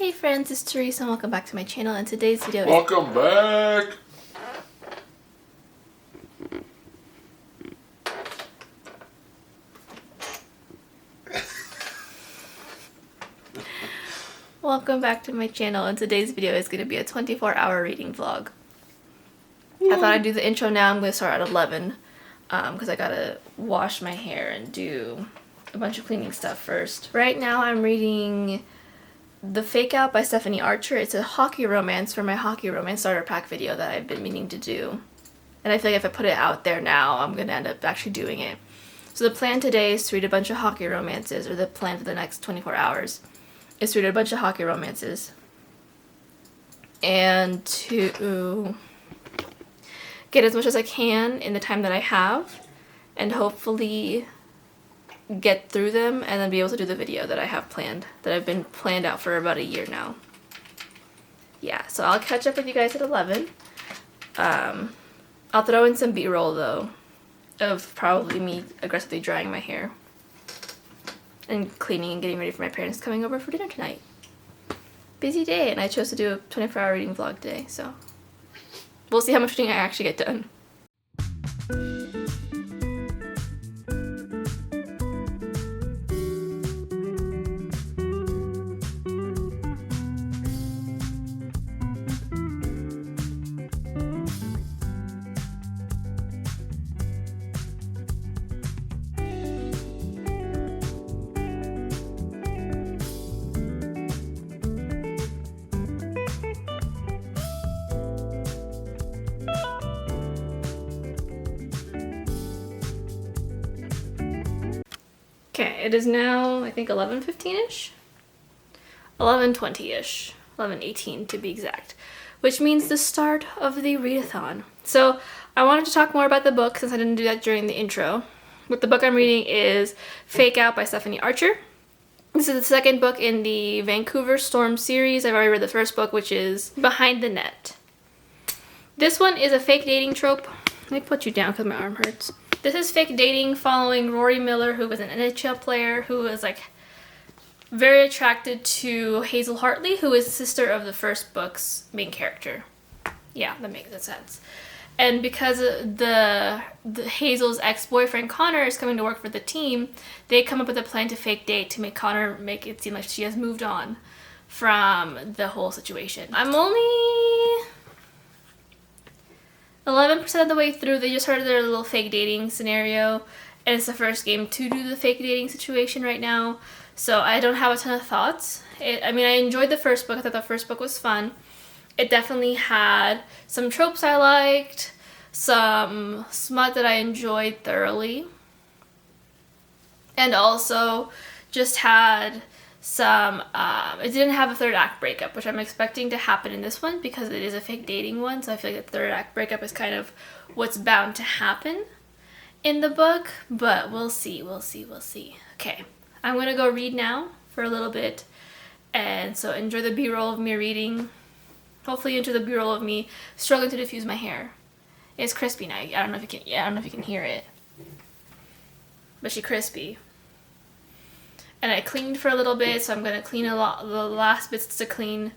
Hey friends, it's Teresa and welcome back to my channel, and today's video Welcome back! Welcome back to my channel, and today's video is going to be a 24-hour reading vlog. I thought I'd do the intro now. I'm going to start at 11 because I gotta wash my hair and do a bunch of cleaning stuff first. Right now I'm reading The Fake Out by Stephanie Archer. It's a hockey romance for my hockey romance starter pack video that I've been meaning to do. And I feel like if I put it out there now, I'm going to end up actually doing it. So the plan today is to read a bunch of hockey romances, or the plan for the next 24 hours is to read a bunch of hockey romances. And to get as much as I can in the time that I have, and hopefully get through them and then be able to do the video that I have planned, that I've been planned out for about a year now. Yeah, so I'll catch up with you guys at 11. I'll throw in some B-roll though of probably me aggressively drying my hair and cleaning and getting ready for my parents coming over for dinner tonight. Busy day, and I chose to do a 24-hour reading vlog today, so we'll see how much reading I actually get done. Okay, it is now, I think, 11:15-ish? 11:20-ish. 11:18 to be exact. Which means the start of the readathon. So, I wanted to talk more about the book since I didn't do that during the intro. But the book I'm reading is Fake Out by Stephanie Archer. This is the second book in the Vancouver Storm series. I've already read the first book, which is Behind the Net. This one is a fake dating trope. Let me put you down because my arm hurts. This is fake dating following Rory Miller, who was an NHL player who was like very attracted to Hazel Hartley, who is the sister of the first book's main character. Yeah, that makes sense. And because the Hazel's ex-boyfriend Connor is coming to work for the team, they come up with a plan to fake date to make Connor make it seem like she has moved on from the whole situation. I'm only 11% of the way through. They just started their little fake dating scenario, and it's the first game to do the fake dating situation right now, so I don't have a ton of thoughts. I mean, I enjoyed the first book. I thought the first book was fun. It definitely had some tropes I liked, some smut that I enjoyed thoroughly, and also just had some, it didn't have a third act breakup, which I'm expecting to happen in this one because it is a fake dating one, so I feel like the third act breakup is kind of what's bound to happen in the book, but we'll see. Okay, I'm gonna go read now for a little bit, and so enjoy the B-roll of me reading. Hopefully enjoy the B-roll of me struggling to diffuse my hair. It's crispy now. I don't know if you can hear it, but she's crispy. And I cleaned for a little bit, so I'm gonna clean a lot. The last bits to clean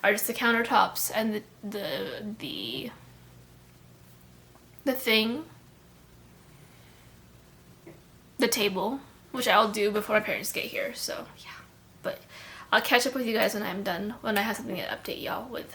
are just the countertops and the thing, the table, which I'll do before my parents get here. So yeah, but I'll catch up with you guys when I'm done, when I have something to update y'all with.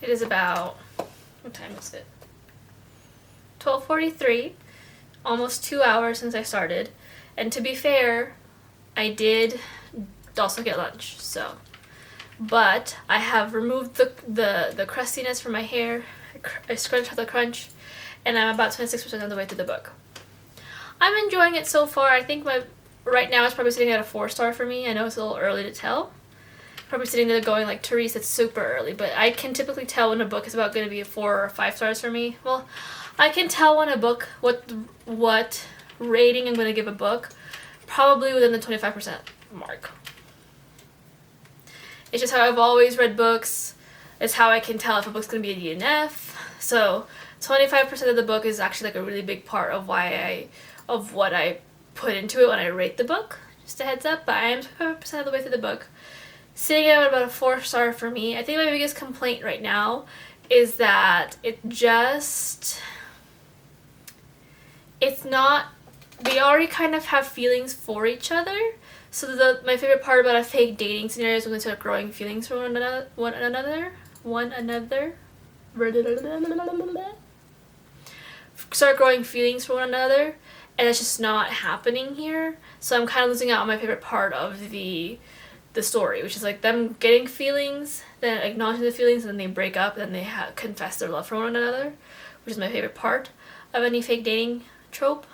It is about, what time is it? 12:43, almost 2 hours since I started. And to be fair, I did also get lunch, so. But I have removed the crustiness from my hair. I scrunched out the crunch, and I'm about 26% of the way through the book. I'm enjoying it so far. I think right now it's probably sitting at a 4-star for me. I know it's a little early to tell. Probably sitting there going like, Therese, it's super early, but I can typically tell when a book is about going to be a 4 or 5 stars for me. Well, I can tell when a book, what rating I'm going to give a book, probably within the 25% mark. It's just how I've always read books. It's how I can tell if a book's going to be a D and F. So 25% of the book is actually like a really big part of what I put into it when I rate the book. Just a heads up, but I am 25% of the way through the book. Sitting at about a 4-star for me. I think my biggest complaint right now is that it's not, they already kind of have feelings for each other. So my favorite part about a fake dating scenario is when they start growing feelings for one another. Start growing feelings for one another, and it's just not happening here. So I'm kind of losing out on my favorite part of the story, which is like them getting feelings, then acknowledging the feelings, and then they break up, and then they confess their love for one another, which is my favorite part of any fake dating trope.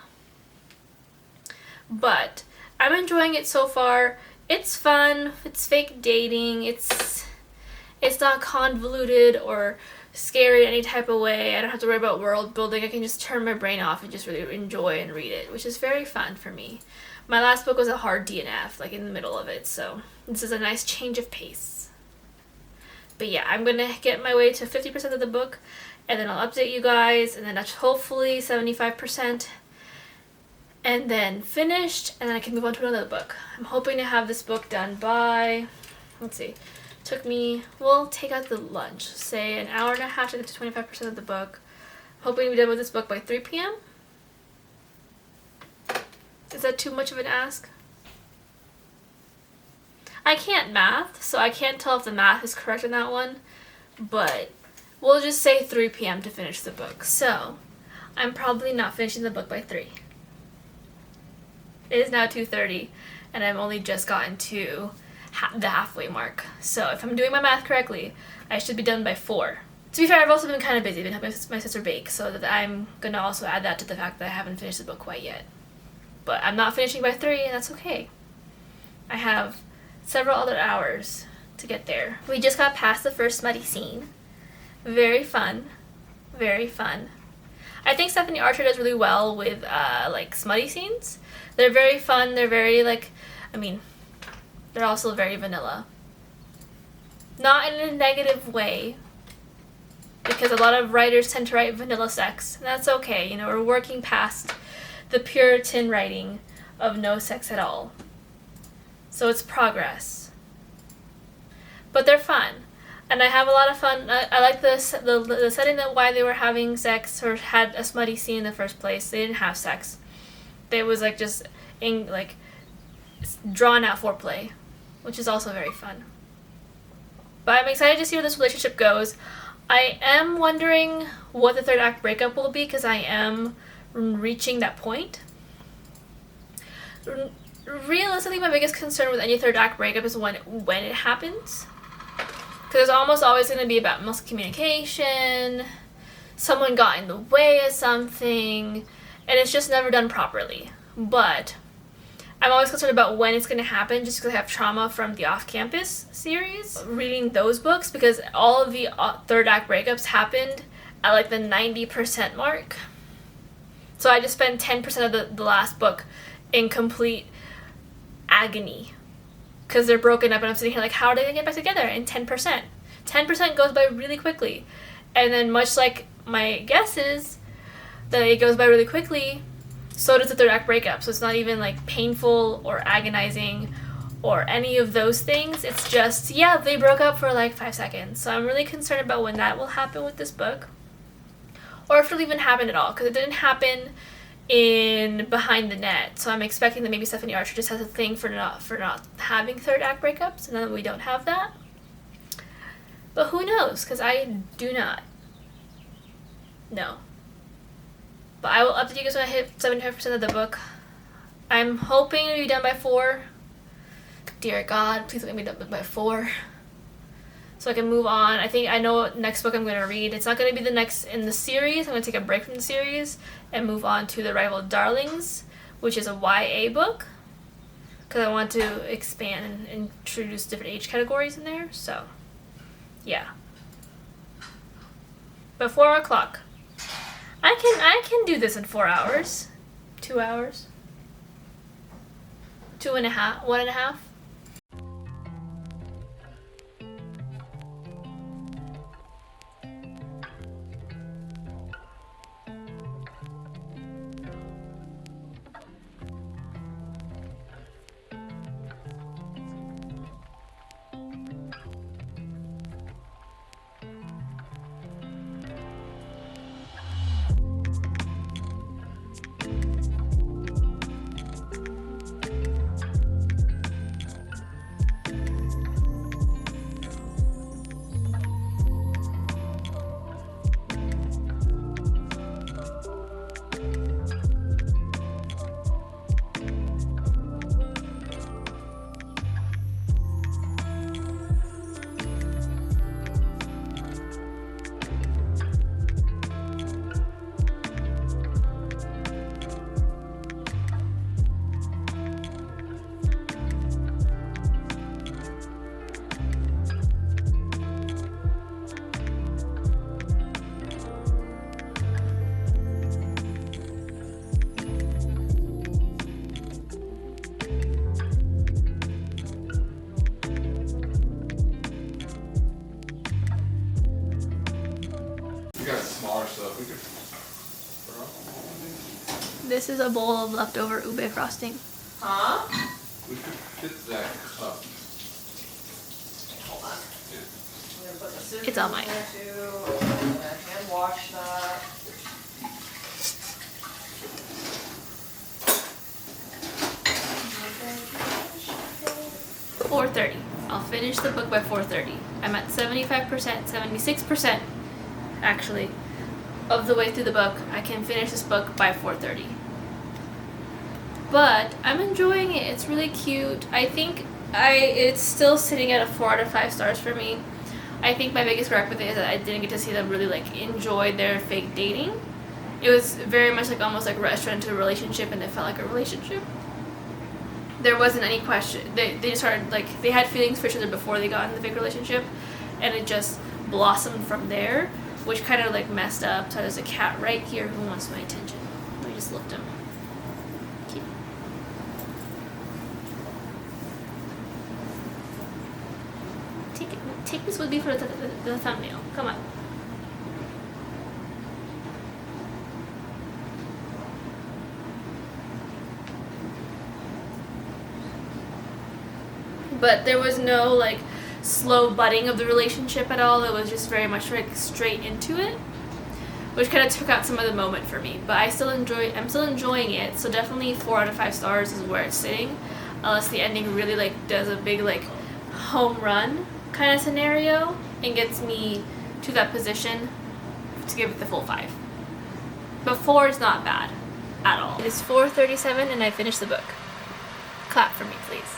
But I'm enjoying it so far. It's fun. It's fake dating. It's not convoluted or scary in any type of way. I don't have to worry about world building. I can just turn my brain off and just really enjoy and read it, which is very fun for me. My last book was a hard DNF, like in the middle of it, so this is a nice change of pace. But yeah, I'm going to get my way to 50% of the book, and then I'll update you guys, and then that's hopefully 75%, and then finished, and then I can move on to another book. I'm hoping to have this book done by, let's see, took me, we'll take out the lunch, say an hour and a half to get to 25% of the book. Hoping to be done with this book by 3 p.m. Is that too much of an ask? I can't math, so I can't tell if the math is correct on that one, but we'll just say 3 p.m. to finish the book. So, I'm probably not finishing the book by 3. It is now 2:30, and I've only just gotten to the halfway mark. So, if I'm doing my math correctly, I should be done by 4. To be fair, I've also been kind of busy. I've been helping my sister bake, so that I'm going to also add that to the fact that I haven't finished the book quite yet. But I'm not finishing by 3, and that's okay. I have several other hours to get there. We just got past the first smutty scene. Very fun. Very fun. I think Stephanie Archer does really well with like smutty scenes. They're very fun. They're very they're also very vanilla. Not in a negative way, because a lot of writers tend to write vanilla sex, and that's okay. You know, we're working past the Puritan writing of no sex at all. So it's progress. But they're fun. And I have a lot of fun. I like the setting, that why they were having sex or had a smutty scene in the first place. They didn't have sex. It was like just drawn out foreplay, which is also very fun. But I'm excited to see where this relationship goes. I am wondering what the third act breakup will be, because I am reaching that point. Realistically, my biggest concern with any third act breakup is when it happens. Because it's almost always going to be about miscommunication, someone got in the way of something, and it's just never done properly. But I'm always concerned about when it's going to happen, just because I have trauma from the Off-Campus series, reading those books, because all of the third act breakups happened at like the 90% mark. So I just spent 10% of the last book in complete agony, because they're broken up, and I'm sitting here like, how are they going to get back together in 10%? 10% goes by really quickly. And then much like my guess is that it goes by really quickly, so does the third act breakup. So it's not even like painful or agonizing or any of those things. It's just, yeah, they broke up for like 5 seconds. So I'm really concerned about when that will happen with this book, or if it'll even happen at all, because it didn't happen in Behind the Net. So I'm expecting that maybe Stephanie Archer just has a thing for not having third act breakups, and then we don't have that. But who knows? Because I do not know. But I will update you guys when I hit 75% of the book. I'm hoping to be done by 4. Dear God, please let me be done by 4. So I can move on. I know what next book I'm going to read. It's not going to be the next in the series. I'm going to take a break from the series and move on to The Rival Darlings, which is a YA book. Because I want to expand and introduce different age categories in there. So, yeah. But 4 o'clock. I can do this in 4 hours. 2 hours. 2.5. 1.5. This is a bowl of leftover ube frosting. Huh? We could fit that cup. Hold on. I'm gonna put the scissors It's on mine. in there too. I'm gonna hand wash that. $4.30. I'll finish the book by 4:30. I'm at 75%, 76% actually of the way through the book. I can finish this book by 4:30. But I'm enjoying it. It's really cute. I think it's still sitting at a 4 out of 5 stars for me. I think my biggest gripe with it is that I didn't get to see them really like enjoy their fake dating. It was very much like almost like restaurant to a relationship, and it felt like a relationship. There wasn't any question. They just started like they had feelings for each other before they got in the fake relationship, and it just blossomed from there, which kind of like messed up. So there's a cat right here who wants my attention. Let me just lift him. Cute. Take this with me for the thumbnail. Come on. But there was no like slow budding of the relationship at all. It was just very much like straight into it, which kind of took out some of the moment for me. But I'm still enjoying it. So definitely 4 out of 5 stars is where it's sitting, unless the ending really like does a big like home run kind of scenario and gets me to that position to give it the full 5. But 4 is not bad at all. It is 4:37 and I finished the book. Clap for me, please.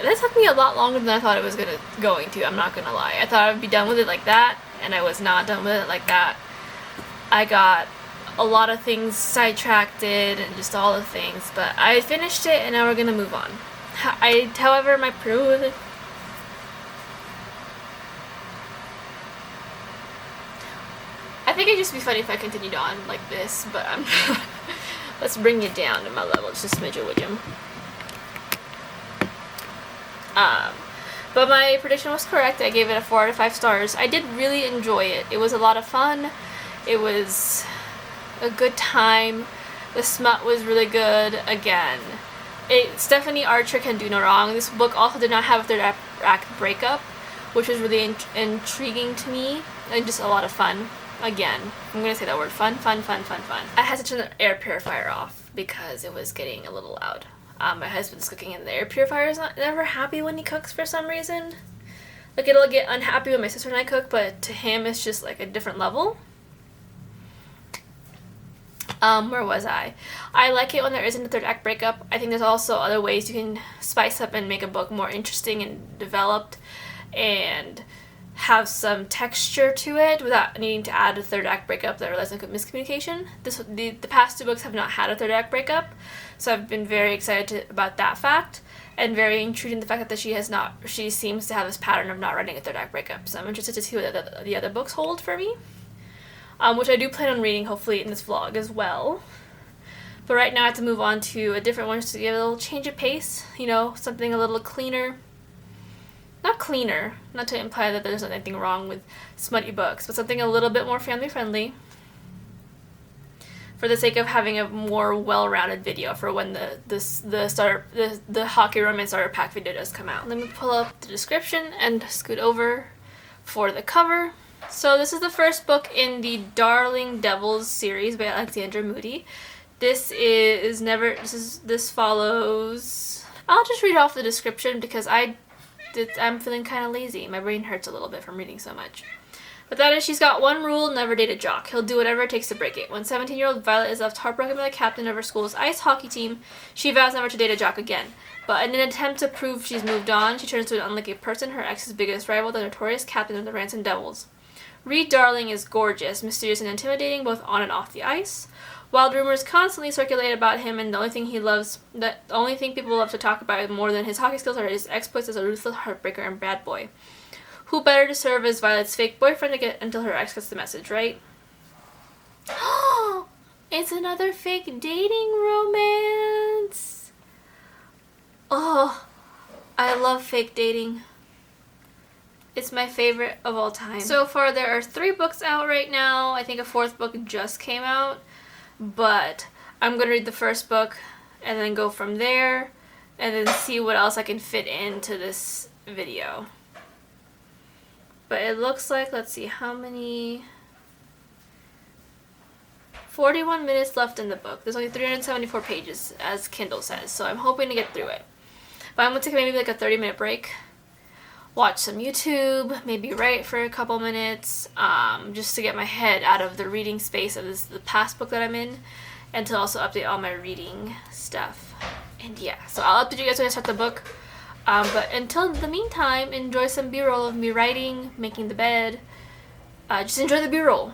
That took me a lot longer than I thought it was going to. I'm not gonna lie. I thought I would be done with it like that, and I was not done with it like that. I got a lot of things sidetracked and just all the things, but I finished it, and now we're gonna move on. However, my pro. I think it'd just be funny if I continued on like this, but I'm. Let's bring it down to my level, just a smidge with him. But my prediction was correct. I gave it a 4 out of 5 stars. I did really enjoy it. It was a lot of fun. It was a good time. The smut was really good. Again, Stephanie Archer can do no wrong. This book also did not have their act breakup, which was really intriguing to me and just a lot of fun. Again, I'm gonna say that word, fun. I had to turn the air purifier off because it was getting a little loud. My husband's cooking and the air purifier is never happy when he cooks for some reason. Like, it'll get unhappy when my sister and I cook, but to him, it's just like a different level. Where was I? I like it when there isn't a third act breakup. I think there's also other ways you can spice up and make a book more interesting and developed and have some texture to it without needing to add a third act breakup that relies on miscommunication. The past 2 books have not had a third act breakup, so I've been very excited about that fact, and very intrigued in the fact that she seems to have this pattern of not writing a third act breakup. So I'm interested to see what the other books hold for me, which I do plan on reading hopefully in this vlog as well. But right now I have to move on to a different one just to give a little change of pace, you know, something a little cleaner. Not cleaner, not to imply that there's anything wrong with smutty books, but something a little bit more family friendly for the sake of having a more well-rounded video for when the Hockey Romance Starter Pack video does come out. Let me pull up the description and scoot over for the cover. So this is the first book in the Darling Devils series by Alexandra Moody. This follows... I'll just read off the description because I'm feeling kind of lazy. My brain hurts a little bit from reading so much. But that is, she's got one rule: never date a jock. He'll do whatever it takes to break it. When 17-year-old Violet is left heartbroken by the captain of her school's ice hockey team, she vows never to date a jock again. But in an attempt to prove she's moved on, she turns to an unlucky person, her ex's biggest rival, the notorious captain of the Ransom Devils. Reed Darling is gorgeous, mysterious, and intimidating, both on and off the ice. Wild rumors constantly circulate about him, and the only thing people love to talk about more than his hockey skills are his exploits as a ruthless heartbreaker and bad boy. Who better to serve as Violet's fake boyfriend until her ex gets the message, right? It's another fake dating romance! Oh, I love fake dating. It's my favorite of all time. So far there are 3 books out right now. I think a 4th book just came out. But I'm going to read the first book and then go from there and then see what else I can fit into this video. But it looks like, let's see, how many... 41 minutes left in the book. There's only 374 pages, as Kindle says, so I'm hoping to get through it. But I'm going to take maybe like a 30-minute break, watch some YouTube, maybe write for a couple minutes, just to get my head out of the reading space of the past book that I'm in, and to also update all my reading stuff. And yeah, so I'll update you guys when I start the book. But until the meantime, enjoy some B-roll of me writing, making the bed. Just enjoy the B-roll.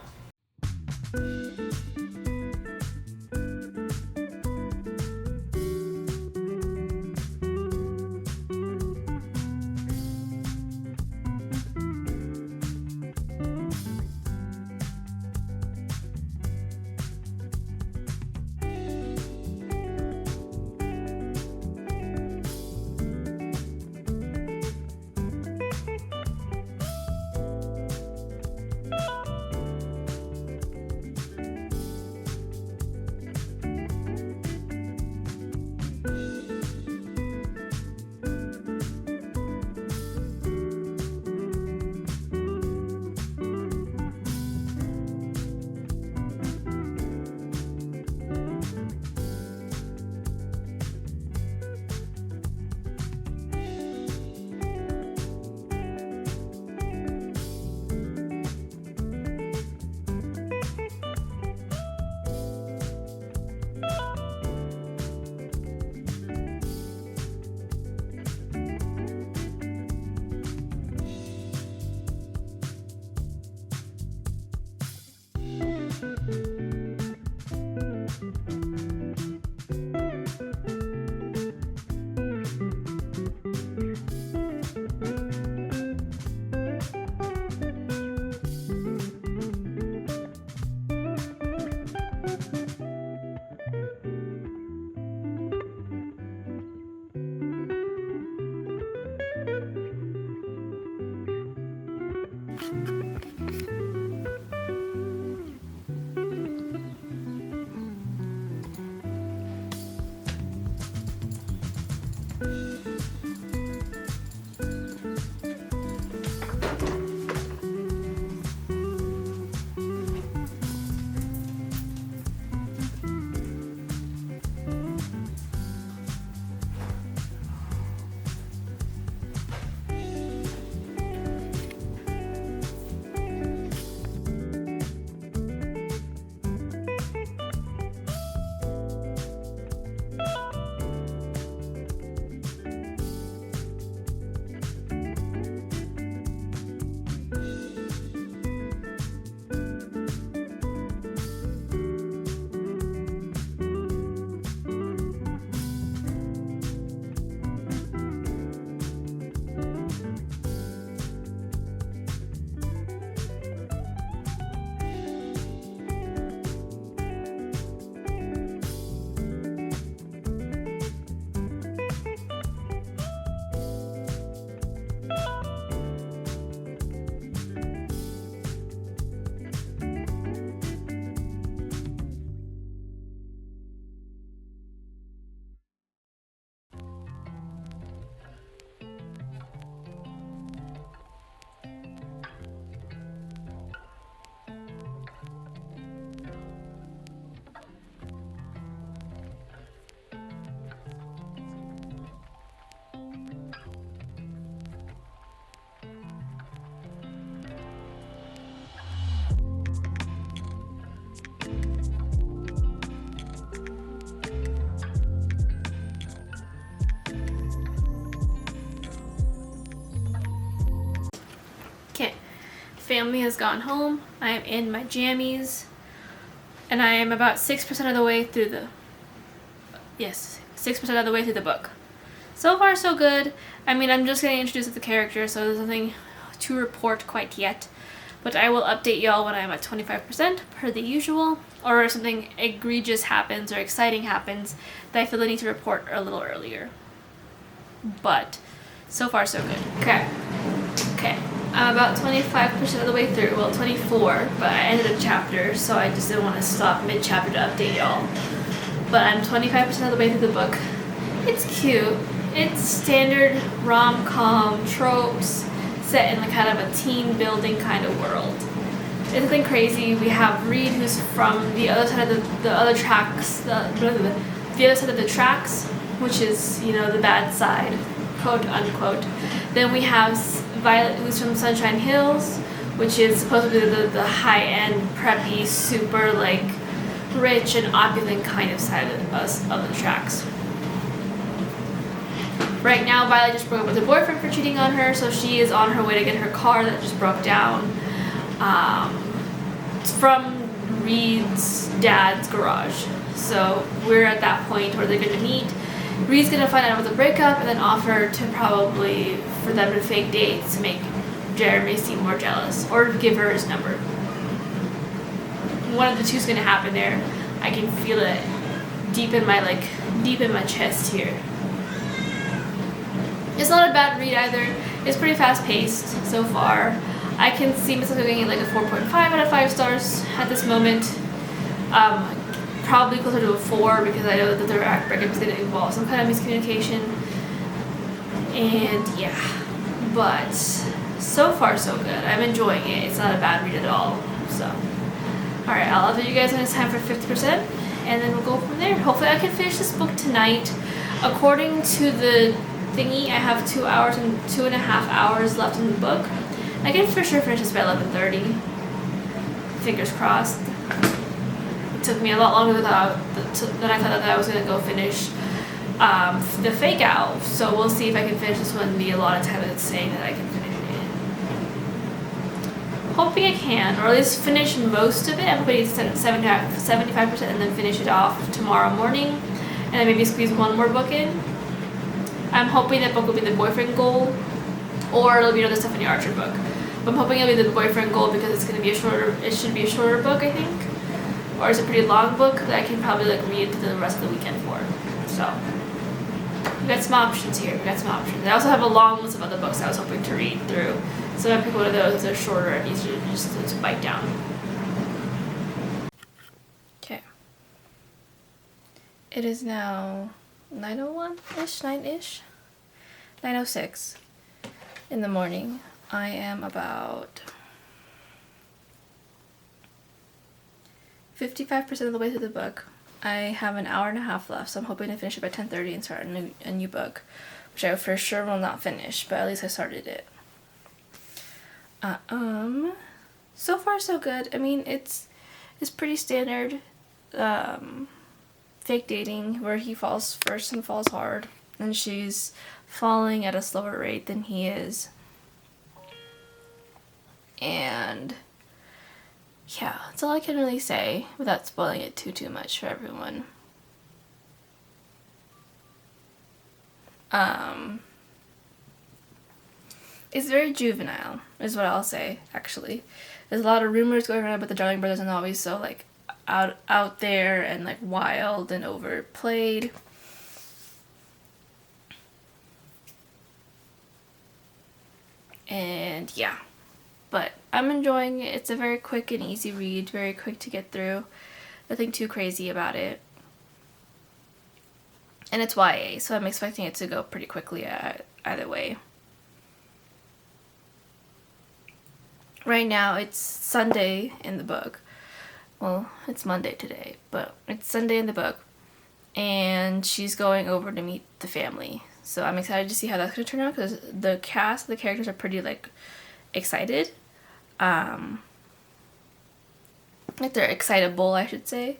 family has gone home. I am in my jammies, and I am about 6% of the way through the. Yes, 6% of the way through the book. So far, so good. I mean, I'm just getting introduced to the character, so there's nothing to report quite yet. But I will update y'all when I'm at 25% per the usual, or if something egregious happens or exciting happens that I feel I need to report a little earlier. But so far, so good. Okay. I'm about 25% of the way through. Well, 24, but I ended a chapter, so I just didn't want to stop mid-chapter to update y'all. But I'm 25% of the way through the book. It's cute. It's standard rom-com tropes set in kind of a teen building kind of world. It's nothing crazy. We have Reed, who's from the other side of the other tracks, the other side of the tracks, which is, the bad side, quote unquote. Then we have Violet, who's from Sunshine Hills, which is supposed to be the high-end, preppy, super rich and opulent kind of side of the tracks. Right now, Violet just broke up with her boyfriend for cheating on her, so she is on her way to get her car that just broke down from Reed's dad's garage. So we're at that point where they're going to meet. Reed's going to find out about the breakup and then offer to probably for them to fake dates to make Jeremy seem more jealous or give her his number. One of the two is going to happen there. I can feel it deep in my chest here. It's not a bad read either. It's pretty fast-paced so far. I can see myself giving it a 4.5 out of 5 stars at this moment. Probably closer to a 4 because I know that their breakup is going to involve some kind of miscommunication. And yeah, but so far so good. I'm enjoying it. It's not a bad read at all. So, alright, I'll update you guys when it's time for 50%, and then we'll go from there. Hopefully I can finish this book tonight. According to the thingy, I have 2 hours and 2.5 hours left in the book. I can for sure finish this by 11:30. Fingers crossed. It took me a lot longer than I thought that I was going to go finish the fake out. So we'll see if I can finish this one in the allotted time that it's saying that I can finish it in. Hoping I can, or at least finish most of it. I'm hoping to set 75% and then finish it off tomorrow morning. And then maybe squeeze one more book in. I'm hoping that book will be the boyfriend goal, or it'll be another Stephanie Archer book. But I'm hoping it'll be the boyfriend goal because it's going to be it should be a shorter book, I think. Or it's a pretty long book that I can probably read the rest of the weekend for. So, we got some options here. I also have a long list of other books I was hoping to read through. So I'm going to pick one of those that are shorter and easier just to bite down. Okay. It is now 9:01-ish, 9-ish? 9:06 in the morning. I am about 55% of the way through the book. I have an hour and a half left, so I'm hoping to finish it by 10:30 and start a new book, which I for sure will not finish, but at least I started it. So far so good. I mean, it's pretty standard fake dating where he falls first and falls hard, and she's falling at a slower rate than he is. And yeah, that's all I can really say without spoiling it too much for everyone. It's very juvenile, is what I'll say, actually. There's a lot of rumors going around about the Darling Brothers and always so, out there and, wild and overplayed. And, yeah. But I'm enjoying it. It's a very quick and easy read, very quick to get through. Nothing too crazy about it. And it's YA, so I'm expecting it to go pretty quickly either way. Right now, it's Sunday in the book. Well, it's Monday today, but it's Sunday in the book. And she's going over to meet the family. So I'm excited to see how that's going to turn out because the cast, the characters are pretty, excited. They're excitable, I should say.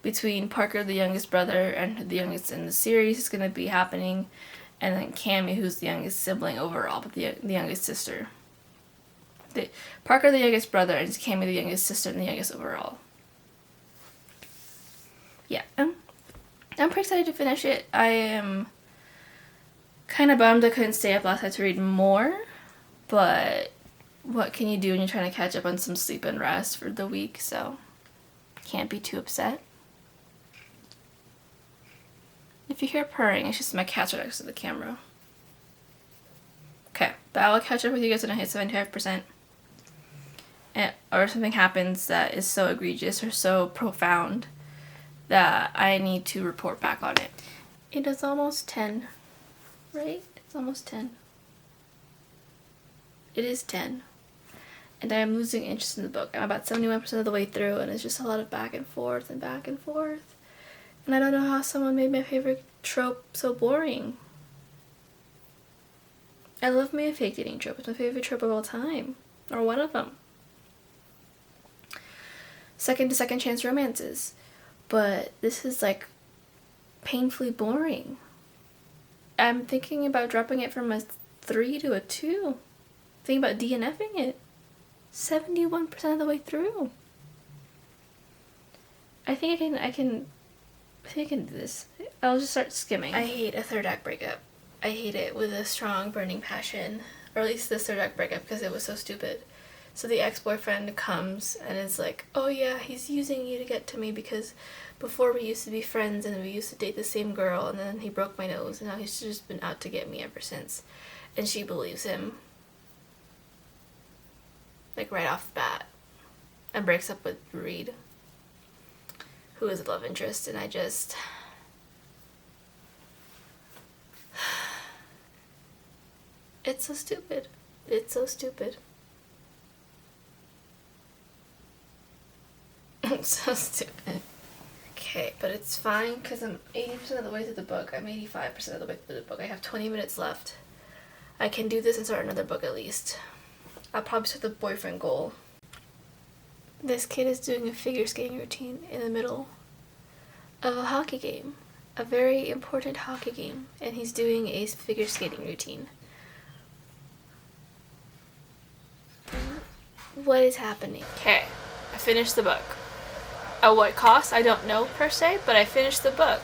Between Parker, the youngest brother, and the youngest in the series is going to be happening. And then Cammy, who's the youngest sibling overall, but the youngest sister. Parker the youngest brother and Cammy the youngest sister and the youngest overall. Yeah, I'm pretty excited to finish it. I am kind of bummed I couldn't stay up last night to read more, but what can you do when you're trying to catch up on some sleep and rest for the week, so can't be too upset. If you hear purring, it's just my cats right next to the camera. Okay, but I will catch up with you guys when I hit 75%. Or something happens that is so egregious or so profound that I need to report back on it. It is almost 10, right? It's almost 10. It is 10. And I am losing interest in the book. I'm about 71% of the way through, and it's just a lot of back and forth and back and forth. And I don't know how someone made my favorite trope so boring. I love me a fake dating trope. It's my favorite trope of all time. Or one of them. Second to second chance romances. But this is like painfully boring. I'm thinking about dropping it from a 3 to a 2. Thinking about DNFing it. 71% of the way through. I think I can do this. I'll just start skimming. I hate a third act breakup. I hate it with a strong burning passion. Or at least this third act breakup because it was so stupid. So the ex-boyfriend comes and is like, oh yeah, he's using you to get to me because before we used to be friends and we used to date the same girl and then he broke my nose and now he's just been out to get me ever since. And she believes him. Like right off the bat. And breaks up with Reed, who is a love interest, and I just... It's so stupid. It's so stupid. It's so stupid. Okay, but it's fine because I'm 80% of the way through the book. I'm 85% of the way through the book. I have 20 minutes left. I can do this and start another book at least. I'll probably start the boyfriend goal. This kid is doing a figure skating routine in the middle of a hockey game. A very important hockey game. And he's doing a figure skating routine. What is happening? Okay, I finished the book. At what cost? I don't know per se, but I finished the book.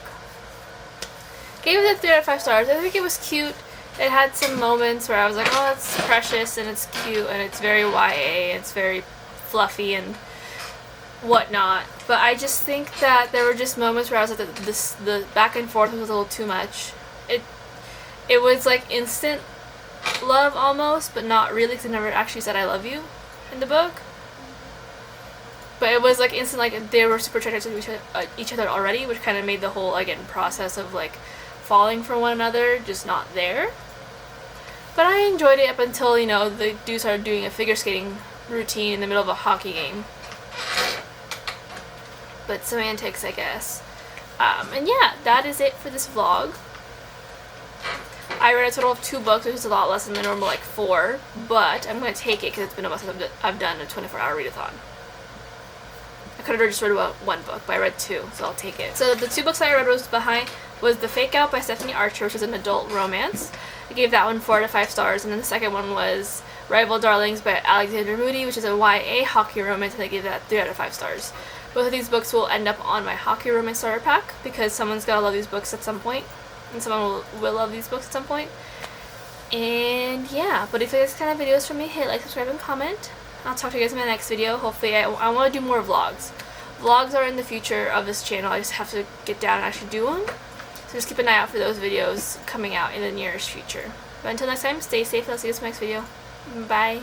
Gave it a 3 out of 5 stars. I think it was cute. It had some moments where I was like, oh, that's precious and it's cute and it's very YA, it's very fluffy and whatnot. But I just think that there were just moments where I was like, the back and forth was a little too much. It was like instant love almost, but not really because I never actually said I love you in the book. But it was like instant, like they were super attracted to each other already, which kind of made the whole, again, process of like falling for one another just not there. But I enjoyed it up until, you know, the dude started doing a figure skating routine in the middle of a hockey game. But semantics, I guess. And yeah, that is it for this vlog. I read a total of 2 books, which is a lot less than my normal, like 4. But I'm going to take it because it's been a month since I've done a 24-hour readathon. I could have just read 1 book, but I read 2, so I'll take it. So the 2 books I read was The Fake Out by Stephanie Archer, which is an adult romance. I gave that one 4 out of 5 stars, and then the second one was Rival Darlings by Alexander Moody, which is a YA hockey romance, and I gave that 3 out of 5 stars. Both of these books will end up on my hockey romance starter pack, because someone's gotta love these books at some point, and someone will love these books at some point. And yeah, but if you guys kind of videos from me, hit like, subscribe, and comment. I'll talk to you guys in my next video. Hopefully, I want to do more vlogs. Vlogs are in the future of this channel. I just have to get down and actually do them. So just keep an eye out for those videos coming out in the nearest future. But until next time, stay safe and I'll see you in the next video. Bye.